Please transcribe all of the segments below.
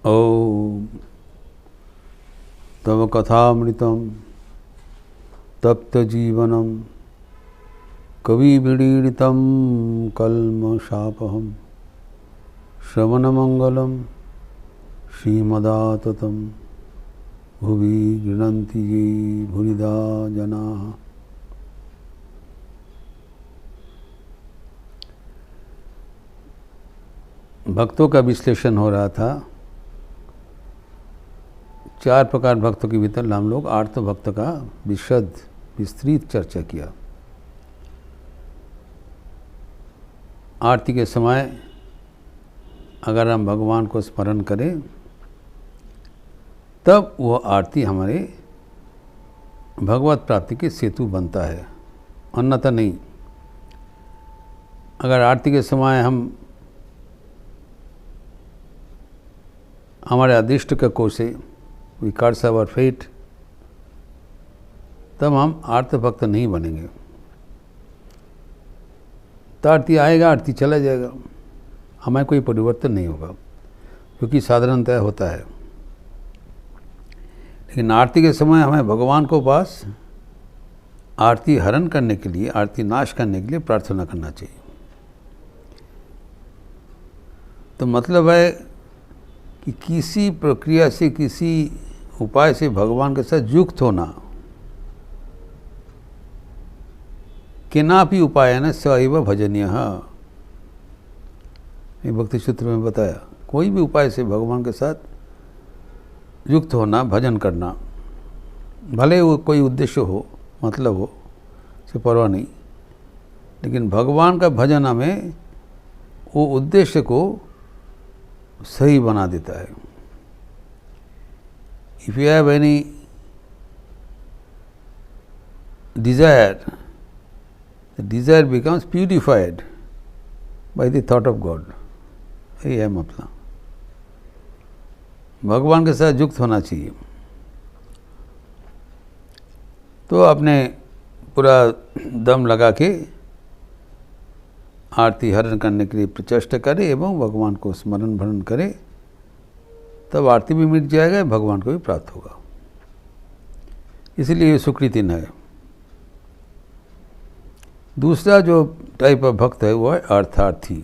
ॐ तव कथामृतं तप्तजीवनं कविभिडीडितं कल्मषापहं श्रवणमंगलं श्रीमदाततं भुवि गृह्णन्ति ये भूरिदा जनाः। भक्तों का विश्लेषण हो रहा था। 4 प्रकार भक्तों के भीतर हम लोग आर्त भक्त का विस्तृत चर्चा किया। आरती के समय अगर हम भगवान को स्मरण करें तब वह आरती हमारे भगवत प्राप्ति के सेतु बनता है, अन्यथा नहीं। अगर आरती के समय हम हमारे अदृष्ट का कोष से वी कर्स आवर फेट, तब हम आर्त भक्त नहीं बनेंगे। तो आरती आएगा, आरती चला जाएगा, हमें कोई परिवर्तन नहीं होगा, क्योंकि साधारणतः होता है। लेकिन आरती के समय हमें भगवान को पास आरती हरण करने के लिए, आरती नाश करने के लिए प्रार्थना करना चाहिए। तो मतलब है कि किसी प्रक्रिया से, किसी उपाय से भगवान के साथ युक्त होना। केनापि उपायन स एव भजनीयः, ये भक्ति सूत्र में बताया। कोई भी उपाय से भगवान के साथ युक्त होना, भजन करना, भले वो कोई उद्देश्य हो, मतलब हो, से परवाह नहीं, लेकिन भगवान का भजन हमें वो उद्देश्य को सही बना देता है। If you have any desire, the desire becomes purified by the thought of God. यही है मतलब, भगवान के साथ युक्त होना चाहिए। तो अपने पूरा दम लगा के आरती हरण करने के लिए प्रचेष्टा करे एवं भगवान को स्मरण भरण करे, तब आरती भी मिट जाएगा, भगवान को भी प्राप्त होगा। इसलिए ये सुकृति है। दूसरा जो टाइप ऑफ भक्त है वो है अर्थार्थी।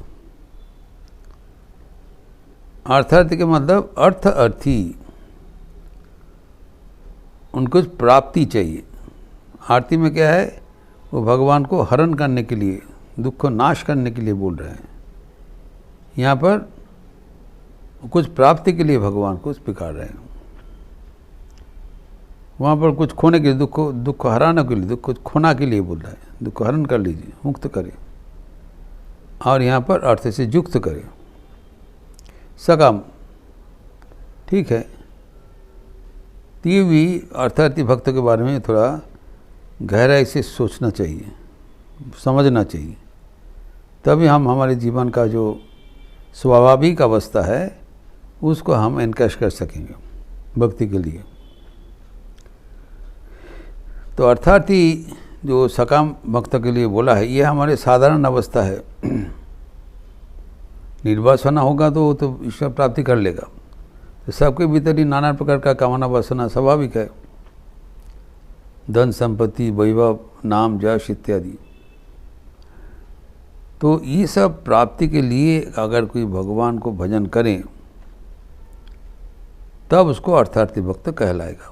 अर्थार्थी के मतलब अर्थी, उनको प्राप्ति चाहिए। आरती में क्या है, वो भगवान को हरण करने के लिए, दुख को नाश करने के लिए बोल रहे हैं। यहाँ पर कुछ प्राप्ति के लिए भगवान को स्वीकार रहे हैं। वहाँ पर कुछ खोने के लिए, दुख को हराने के लिए, दुख को खोना के लिए बोल रहे हैं। दुख को हरण कर लीजिए, मुक्त करें, और यहाँ पर अर्थ से युक्त करें, सकाम। ठीक है, तो ये भी अर्थार्थी भक्त के बारे में थोड़ा गहराई से सोचना चाहिए, समझना चाहिए। तभी हम हमारे जीवन का जो स्वाभाविक अवस्था है उसको हम एनकैश कर सकेंगे भक्ति के लिए। तो अर्थार्थी जो सकाम भक्त के लिए बोला है, ये हमारे साधारण अवस्था है। निर्वासना होगा तो वो तो ईश्वर प्राप्ति कर लेगा। तो सबके भीतर ही नाना प्रकार का कामना वासना स्वाभाविक है, धन संपत्ति, वैभव, नाम, यश इत्यादि। तो ये सब प्राप्ति के लिए अगर कोई भगवान को भजन करें तब उसको अर्थार्थी भक्त कहलाएगा।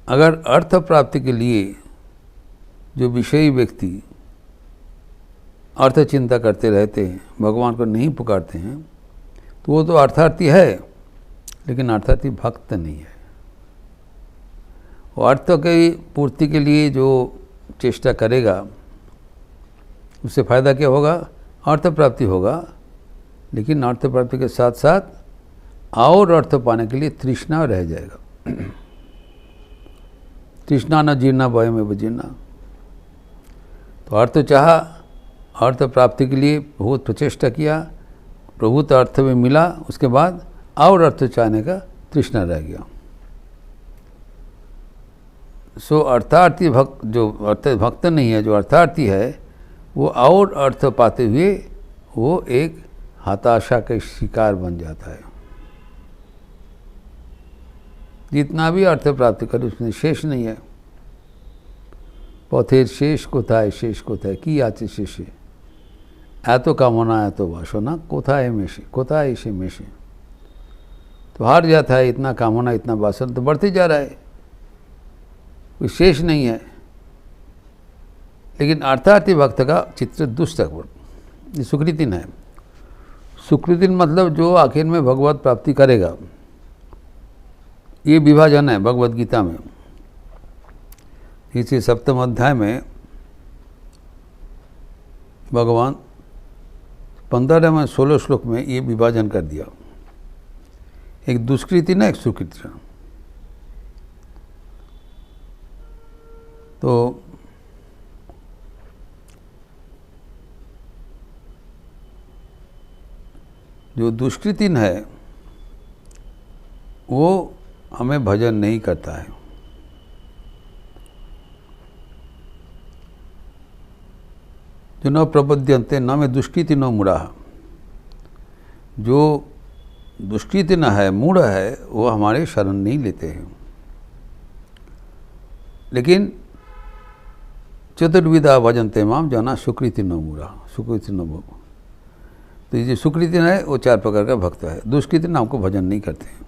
अगर अर्थ प्राप्ति के लिए जो विषयी व्यक्ति अर्थ चिंता करते रहते हैं, भगवान को नहीं पुकारते हैं, तो वो तो अर्थार्थी है, लेकिन अर्थार्थी भक्त नहीं है। वो अर्थ की पूर्ति के लिए जो चेष्टा करेगा, उससे फ़ायदा क्या होगा, अर्थ प्राप्ति होगा, लेकिन अर्थ प्राप्ति के साथ साथ और अर्थ पाने के लिए तृष्णा रह जाएगा। तृष्णा न जीर्णा भय में बजीर्णा। तो अर्थ चाहा, अर्थ प्राप्ति के लिए बहुत प्रचेष्टा किया, प्रभुत अर्थ में मिला, उसके बाद और अर्थ चाहने का तृष्णा रह गया। सो अर्थार्थी भक्त, जो अर्थ भक्त नहीं है, जो अर्थार्थी है, वो और अर्थ पाते हुए वो एक हताशा का शिकार बन जाता है। जितना भी अर्थ प्राप्त करे उसमें शेष नहीं है। पथेर शेष कोथाय शेष कोथाय की आचे शेषे एतो कामना एतो वासना कोथाय मेशे कोथाय एसे मेशे। तो हार जाता है, इतना कामना इतना वासना तो बढ़ते जा रहा है, कोई शेष नहीं है। लेकिन अर्थार्थी भक्त का चित्र दुष्टक ये सुकृतिन है। सुकृतिन मतलब जो आखिर में भगवत प्राप्ति करेगा, ये विभाजन है भगवत गीता में। इसी 7वें अध्याय में भगवान 15वें में 16 श्लोक में ये विभाजन कर दिया, एक दुष्कृति ना एक सुकृति। तो जो दुष्कृतिन है वो हमें भजन नहीं करता है। जो न प्रपद्यन्ते न में दुष्कृति न मूढ़ा, जो दुष्कृति न है मूढ़ है वो हमारे शरण नहीं लेते हैं। लेकिन चतुर्विधा भजन्ते माम जना सुकृति न मूढ़ा सुकृति न भोग। तो ये जो सुकृति है वो 4 प्रकार का भक्त है। दुष्कृति न हमको भजन नहीं करते हैं।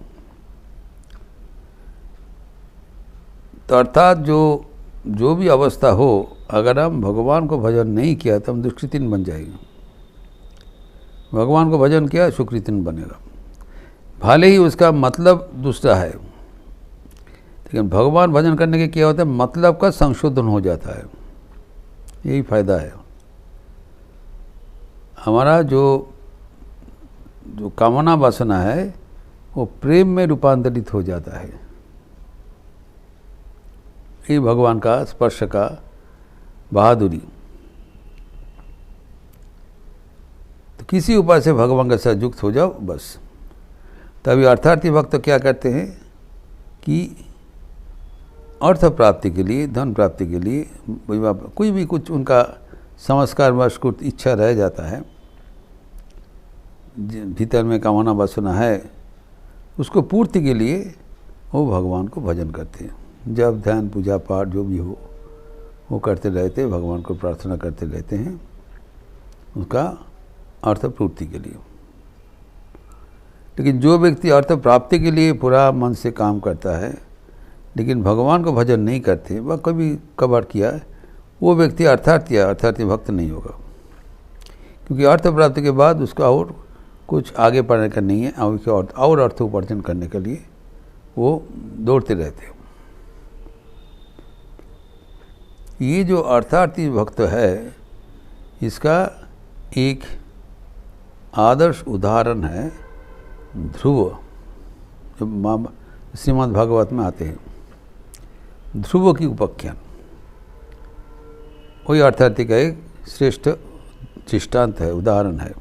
तो अर्थात जो भी अवस्था हो, अगर हम भगवान को भजन नहीं किया तो हम दुष्कृतिन बन जाएंगे। भगवान को भजन किया सुकृतिन बनेगा, भले ही उसका मतलब दूसरा है। लेकिन भगवान भजन करने के क्या होता है, मतलब का संशोधन हो जाता है। यही फायदा है। हमारा जो कामना वासना है वो प्रेम में रूपांतरित हो जाता है। ये भगवान का स्पर्श का बहादुरी। तो किसी उपाय से भगवान के साथ युक्त हो जाओ बस। तभी अर्थार्थी भक्त तो क्या करते हैं कि अर्थ प्राप्ति के लिए, धन प्राप्ति के लिए, कोई भी कुछ उनका संस्कार वश कुछ इच्छा रह जाता है, भीतर में कामना वासना है, उसको पूर्ति के लिए वो भगवान को भजन करते हैं। जब ध्यान पूजा पाठ जो भी हो वो करते रहते, भगवान को प्रार्थना करते रहते हैं उसका अर्थ पूर्ति के लिए। लेकिन जो व्यक्ति अर्थ प्राप्ति के लिए पूरा मन से काम करता है लेकिन भगवान को भजन नहीं करते, वह कभी कभार किया, वो व्यक्ति अर्थार्थी भक्त नहीं होगा। क्योंकि अर्थ प्राप्ति के बाद उसका और कुछ आगे बढ़ने का नहीं है, और अर्थ उपार्जन करने के लिए वो दौड़ते रहते हैं। ये जो अर्थार्थी भक्त है इसका एक आदर्श उदाहरण है ध्रुव, जो श्रीमद् भागवत में आते हैं। ध्रुव की उपाख्यान वही अर्थार्थी का एक श्रेष्ठ दृष्टांत है, उदाहरण है।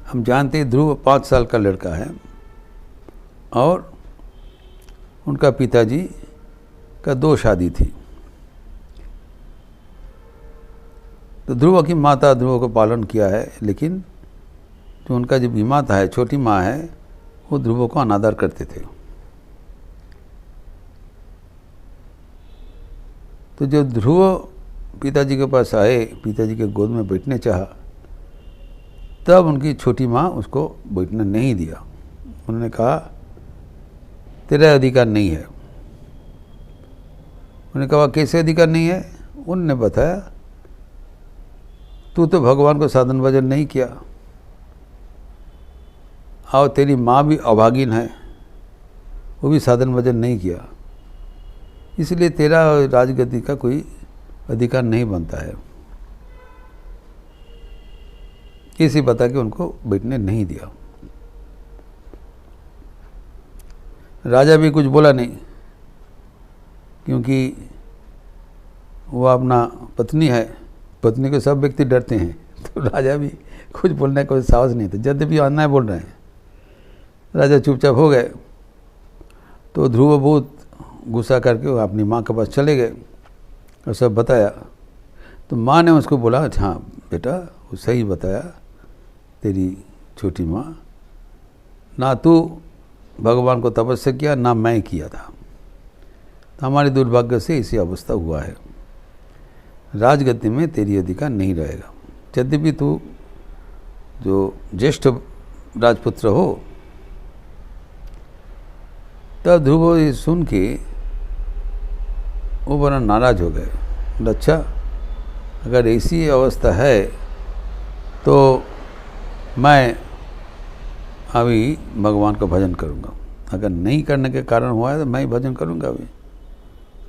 हम जानते हैं ध्रुव 5 साल का लड़का है और उनका पिताजी का 2 शादी थी। तो ध्रुव की माता ध्रुव को पालन किया है, लेकिन जो उनका जो माता है, छोटी माँ है, वो ध्रुव को अनादर करते थे। तो जब ध्रुव पिताजी के पास आए, पिताजी के गोद में बैठने चाहा, तब उनकी छोटी माँ उसको बैठने नहीं दिया। उन्होंने कहा तेरा अधिकार नहीं है। उन्होंने कहा कैसे अधिकार नहीं है? उन्होंने बताया तू तो भगवान को साधन भजन नहीं किया और तेरी माँ भी अभागिन है, वो भी साधन भजन नहीं किया, इसलिए तेरा राजगद्दी का कोई अधिकार नहीं बनता है। इसी बता के उनको बैठने नहीं दिया। राजा भी कुछ बोला नहीं, क्योंकि वो अपना पत्नी है, पत्नी को सब व्यक्ति डरते हैं, तो राजा भी कुछ बोलने का कोई साहस नहीं था। जब भी अन्याय बोल रहे हैं, राजा चुपचाप हो गए। तो ध्रुव बहुत गुस्सा करके वो अपनी माँ के पास चले गए और सब बताया। तो माँ ने उसको बोला हाँ बेटा वो सही बताया तेरी छोटी माँ, ना तू भगवान को तपस्या किया ना मैं किया था, तो हमारे दुर्भाग्य से इसी अवस्था हुआ है। राजगद्दी में तेरी अधिकार नहीं रहेगा। यद्यपि तू जो ज्येष्ठ राजपुत्र हो। तब ध्रुव ये सुन के वो बड़ा नाराज हो गए। अच्छा, अगर ऐसी अवस्था है तो मैं अभी भगवान का भजन करूँगा, अगर नहीं करने के कारण हुआ है तो मैं ही भजन करूँगा, अभी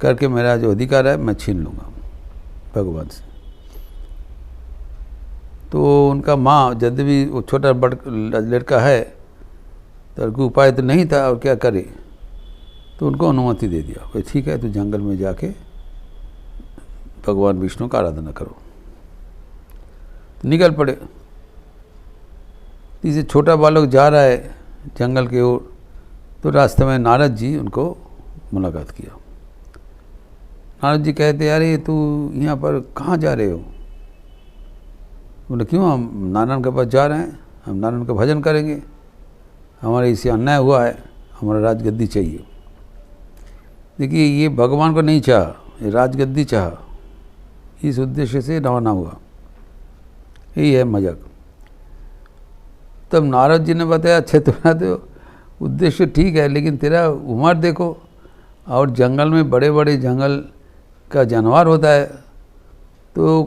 करके मेरा जो अधिकार है मैं छीन लूँगा भगवान से। तो उनका माँ यद्यपि वो छोटा बड़ लड़का है तो कोई उपाय तो नहीं था और क्या करे, तो उनको अनुमति दे दिया भाई ठीक है, तो जंगल में जाके भगवान विष्णु का आराधना करो। तो निकल पड़े। इसे छोटा बालक जा रहा है जंगल की ओर, तो रास्ते में नारद जी उनको मुलाकात किया। नारद जी कहते अरे तू यहाँ पर कहाँ जा रहे हो? बोले क्यों, हम नारायण के पास जा रहे हैं, हम नारायण का भजन करेंगे, हमारे इसे अन्याय हुआ है, हमारा राजगद्दी चाहिए। देखिए ये भगवान को नहीं चाहा, ये राजगद्दी चाहा, इस उद्देश्य से रवाना हुआ, यही है मजाक। तब नारद जी ने बताया अच्छा तुम्हारा तो उद्देश्य ठीक है, लेकिन तेरा उम्र देखो, और जंगल में बड़े बड़े जंगल का जानवर होता है, तो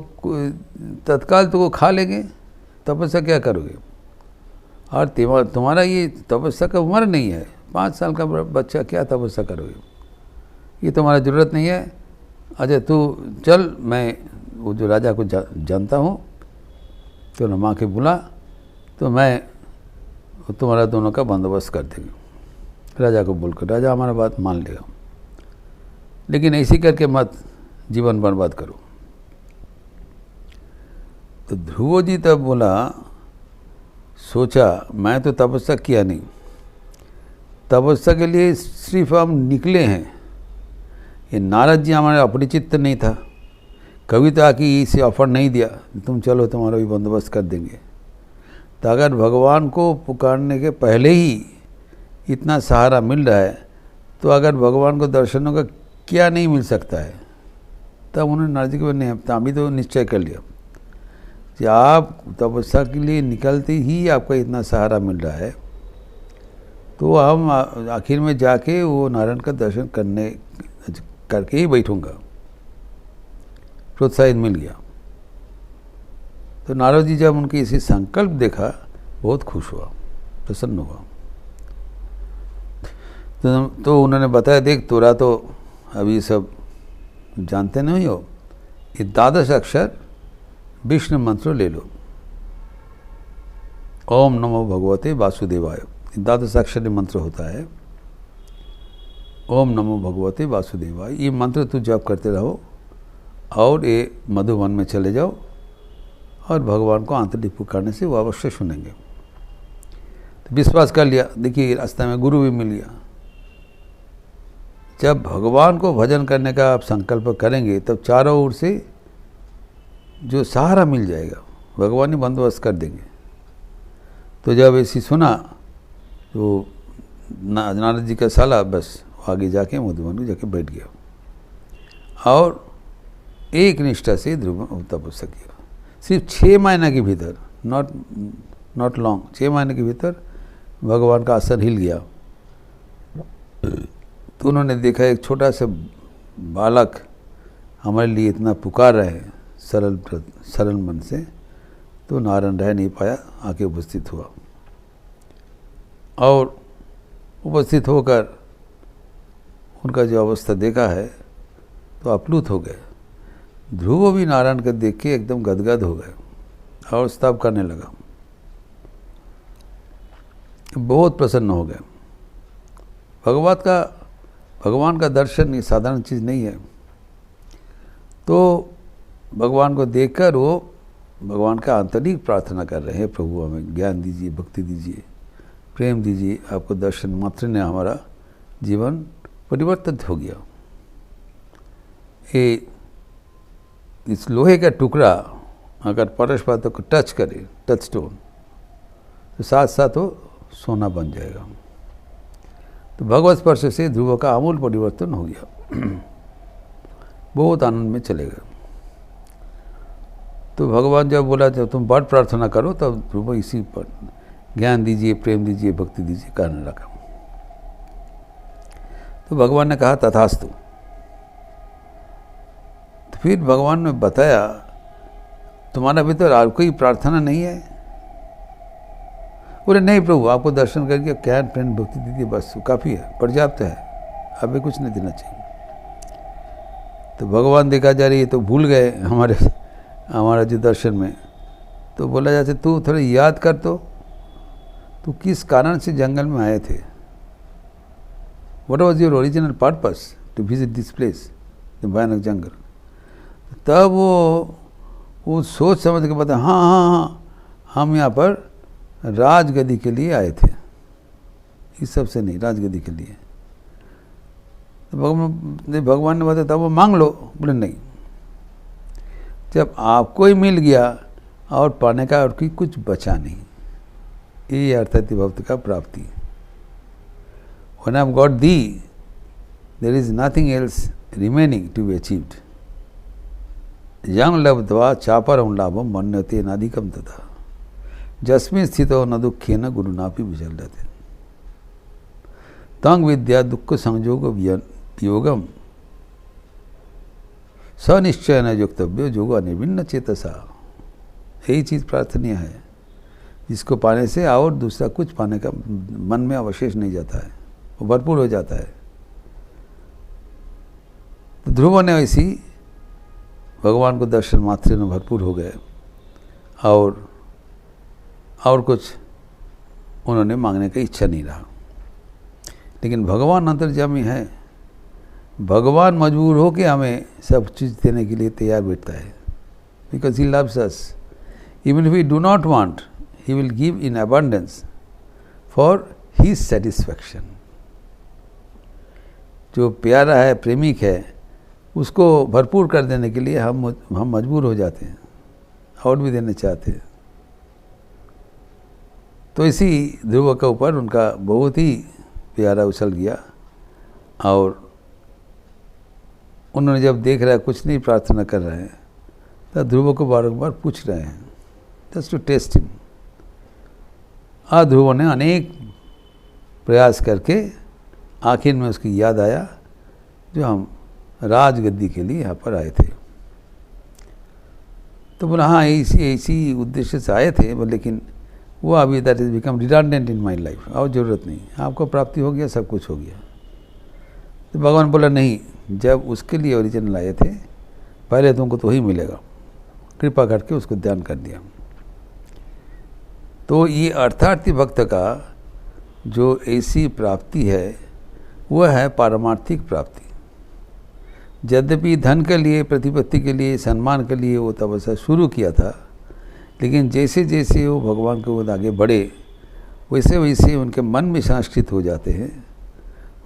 तत्काल तो वो खा लेंगे, तपस्या क्या करोगे? और तुम्हारा ये तपस्या का उम्र नहीं है, 5 साल का बच्चा क्या तपस्या करोगे, ये तुम्हारा ज़रूरत नहीं है। अच्छा तू चल, मैं वो जो राजा को जानता हूँ, तो न माँ के बुला, तो मैं तुम्हारा दोनों का बंदोबस्त कर देंगे। राजा को बोलकर, राजा हमारा बात मान लेगा, लेकिन ऐसी करके मत जीवन बर्बाद करो। तो ध्रुव जी तब बोला, सोचा मैं तो तपस्या किया नहीं, तपस्या के लिए सिर्फ हम निकले हैं, ये नारद जी हमारे अपरिचित नहीं था, कभी तो आके इसे ऑफर नहीं दिया तुम चलो तुम्हारा भी बंदोबस्त कर देंगे। तो अगर भगवान को पुकारने के पहले ही इतना सहारा मिल रहा है, तो अगर भगवान को दर्शनों का क्या नहीं मिल सकता है। तब उन्होंने नारद जी को अभी तो निश्चय कर लिया कि आप तपस्या के लिए निकलते ही आपका इतना सहारा मिल रहा है, तो हम आखिर में जाके वो नारायण का दर्शन करके ही बैठूंगा। प्रोत्साहित मिल गया। तो नारद जी जब उनके इसी संकल्प देखा, बहुत खुश हुआ, प्रसन्न हुआ। तो उन्होंने बताया देख तोरा तो अभी सब जानते नहीं हो, ये 12 अक्षर विष्णु मंत्र ले लो, ओम नमो भगवते वासुदेवाय, 12 अक्षर मंत्र होता है, ओम नमो भगवते वासुदेवाय। ये मंत्र तू जप करते रहो और ये मधुवन में चले जाओ, और भगवान को आंतरिक पुकारने से वो अवश्य सुनेंगे। तो विश्वास कर लिया। देखिए रास्ते में गुरु भी मिल गया। जब भगवान को भजन करने का आप संकल्प करेंगे, तब चारों ओर से जो सहारा मिल जाएगा, भगवान ही बंदोबस्त कर देंगे। तो जब ऐसी सुना तो नारद जी का साला बस आगे जाके मधुवन में जाके बैठ गया और एक निष्ठा से ध्रुव तपस्या किया। सिर्फ 6 महीने के भीतर, नॉट लॉन्ग, 6 महीने के भीतर भगवान का आसन हिल गया। तो उन्होंने देखा एक छोटा सा बालक हमारे लिए इतना पुकार रहे हैं सरल मन से, तो नारायण रह नहीं पाया, आके उपस्थित हुआ और उपस्थित होकर उनका जो अवस्था देखा है तो अप्लुत हो गए। ध्रुव भी नारायण को देख के एकदम गदगद हो गए और स्तव करने लगा, बहुत प्रसन्न हो गए। भगवान का दर्शन ये साधारण चीज़ नहीं है। तो भगवान को देखकर वो भगवान का आंतरिक प्रार्थना कर रहे हैं, प्रभु हमें ज्ञान दीजिए, भक्ति दीजिए, प्रेम दीजिए, आपको दर्शन मात्र ने हमारा जीवन परिवर्तित हो गया। ये इस लोहे का टुकड़ा अगर परश पात्र को टच करे, टच स्टोन, तो साथ साथ वो सोना बन जाएगा। तो भगवत स्पर्श से ध्रुव का आमूल परिवर्तन हो गया। बहुत आनंद में चले गए। तो भगवान जब बोला जब तुम बड़ प्रार्थना करो, तब ध्रुव इसी पर ज्ञान दीजिए, प्रेम दीजिए, भक्ति दीजिए करने लगा। तो भगवान ने कहा तथास्तु। तो फिर भगवान ने बताया तुम्हारा भीतर और कोई प्रार्थना नहीं है? बोले नहीं प्रभु, आपको दर्शन करके ज्ञान प्रेम भक्ति दीजिए, बस काफ़ी है, पर्याप्त है, अभी कुछ नहीं देना चाहिए। तो भगवान देखा जा रही है तो भूल गए हमारा जो दर्शन में। तो बोला जाता तू थोड़ा याद कर, तो किस कारण से जंगल में आए थे? What was your original purpose to visit this place, the भयानक जंगल? तब वो सोच समझ के बता, हाँ, हम यहाँ पर राजगद्दी के लिए आए थे, इस सब से नहीं, राजगद्दी के लिए। तो भगवान ने बताया तब वो मांग लो। बोले नहीं, जब आपको ही मिल गया और पाने का और कुछ बचा नहीं, ये अर्थात भक्ति का प्राप्ति। When I have got thee, there is nothing else remaining to be achieved. Yang labdva chaparam labham manyate nadikam tata jasmin sthito न दुखेन गुरुनापि विचलते तंग विद्या दुख संयोग योगम सनिश्चय न युक्तव्य योगो अनिर्भिन्न चेतसा। यही चीज़ प्रार्थनीय है, जिसको पाने से और दूसरा कुछ पाने का मन में अवशेष नहीं जाता है, वो भरपूर हो जाता है। तो ध्रुव ने ऐसी भगवान को दर्शन मात्र में भरपूर हो गए और कुछ उन्होंने मांगने की इच्छा नहीं रहा। लेकिन भगवान अंतर्यामी है, भगवान मजबूर हो के हमें सब चीज़ देने के लिए तैयार बैठता है, because he loves us. Even if we do not want, he will give in abundance for his satisfaction. जो प्यारा है, प्रेमिक है, उसको भरपूर कर देने के लिए हम मजबूर हो जाते हैं और भी देना चाहते हैं। तो इसी ध्रुव के ऊपर उनका बहुत ही प्यारा उछल गया और उन्होंने जब देख रहा है कुछ नहीं प्रार्थना कर रहे हैं, तब ध्रुव को बारंबार पूछ रहे हैं, जस्ट टू टेस्ट हिम। ध्रुव ने अनेक प्रयास करके आखिर में उसकी याद आया जो हम राजगद्दी के लिए यहाँ पर आए थे। तो बोला हाँ, इसी उद्देश्य से आए थे, लेकिन वो अभी that is become redundant in my life, और ज़रूरत नहीं, आपको प्राप्ति हो गया, सब कुछ हो गया। तो भगवान बोला नहीं, जब उसके लिए ओरिजिनल आए थे पहले तुमको तो वही मिलेगा। कृपा करके उसको ध्यान कर दिया। तो ये अर्थार्थी भक्त का जो ऐसी प्राप्ति है वह है पारमार्थिक प्राप्ति। यद्यपि धन के लिए, प्रतिपत्ति के लिए, सम्मान के लिए वो तपस्या शुरू किया था, लेकिन जैसे जैसे वो भगवान के ओर आगे बढ़े वैसे वैसे उनके मन में संस्कृत हो जाते हैं,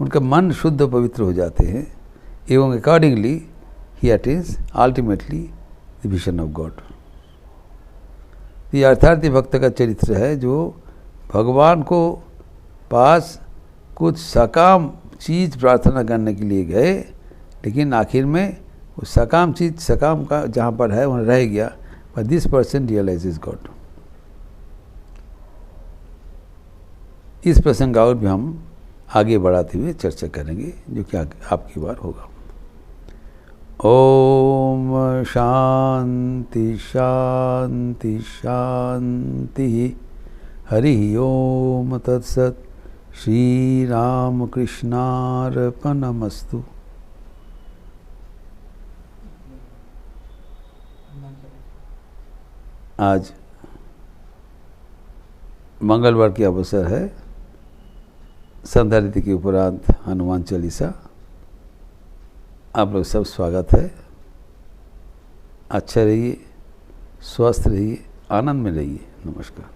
उनका मन शुद्ध पवित्र हो जाते हैं, एवं accordingly he attains ultimately the vision of God. ये अर्थार्थी भक्त का चरित्र है जो भगवान को पास कुछ सकाम चीज़ प्रार्थना करने के लिए गए, लेकिन आखिर में वो सकाम चीज़ सकाम का जहाँ पर है वहाँ रह गया, but this person realises God. इस प्रसंग और भी हम आगे बढ़ाते हुए चर्चा करेंगे, जो कि आपकी बार होगा। ओम शांति शांति शांति। हरि ओम तत्सत। श्री राम कृष्णार्पणमस्तु। आज मंगलवार की अवसर है, संध्या रीति के उपरांत हनुमान चालीसा। आप लोग सब स्वागत है। अच्छा रहिए, स्वस्थ रहिए, आनंद में रहिए। नमस्कार।